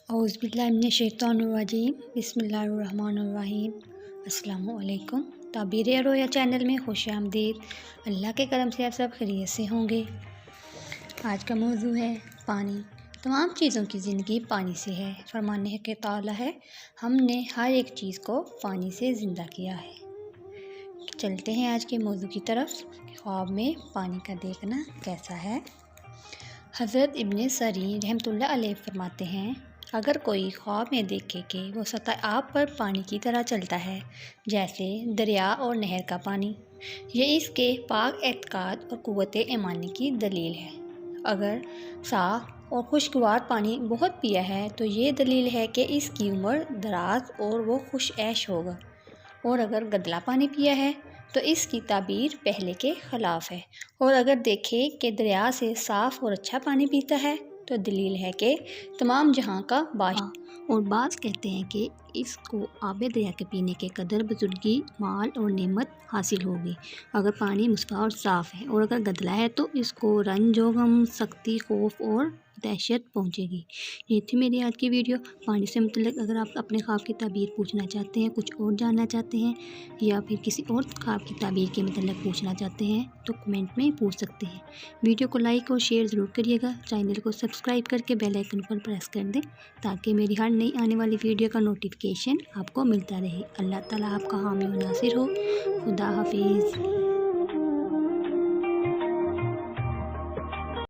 औज़ुबिल्लाहिमिनश्शैतानिर्रजीम बिस्मिल्लाहिर्रहमानिर्रहीम। अस्सलामु अलैकुम। ताबीर रोया चैनल में खुश आमदीद। अल्लाह के करम से आप सब खैरियत से होंगे। आज का मौजू है पानी। तमाम चीज़ों की ज़िंदगी पानी से है। फरमाने के ताला है, हमने हर एक चीज़ को पानी से ज़िंदा किया है। चलते हैं आज के मौजू की तरफ। ख्वाब में पानी का देखना कैसा है। हज़रत इब्न सरीन रहमतुल्लाह अलैह फरमाते हैं, अगर कोई ख्वाब में देखे कि वो सतह आब पर पानी की तरह चलता है, जैसे दरिया और नहर का पानी, ये इसके पाक एतकाद और क़ुव्वत ईमानी की दलील है। अगर साफ़ और खुशगवार पानी बहुत पिया है तो ये दलील है कि इसकी उम्र दराज और वो खुश ऐश होगा, और अगर गदला पानी पिया है तो इसकी ताबीर पहले के ख़िलाफ़ है। और अगर देखें कि दरिया से साफ़ और अच्छा पानी पीता है तो दलील है कि तमाम जहां का बादशाह। और बाज़ कहते हैं कि इसको आबे दरिया के पीने के कदर बुजुर्गी, माल और नेमत हासिल होगी। अगर पानी मुस्फा और साफ़ है और अगर गदला है तो इसको रंज व गम, सख्ती, खौफ और दहशत पहुँचेगी। ये थी मेरी आज की वीडियो। पानी से मतलब अगर आप अपने ख्वाब की ताबीर पूछना चाहते हैं, कुछ और जानना चाहते हैं, या फिर किसी और ख्वाब की ताबीर के मतलब पूछना चाहते हैं तो कमेंट में पूछ सकते हैं। वीडियो को लाइक और शेयर ज़रूर करिएगा। चैनल को सब्सक्राइब करके बेल आइकन पर प्रेस कर दें ताकि मेरी हर नई आने वाली वीडियो का नोटिफिकेशन आपको मिलता रहे। अल्लाह ताला आपका हामी व नासिर हो। खुदा हाफिज़।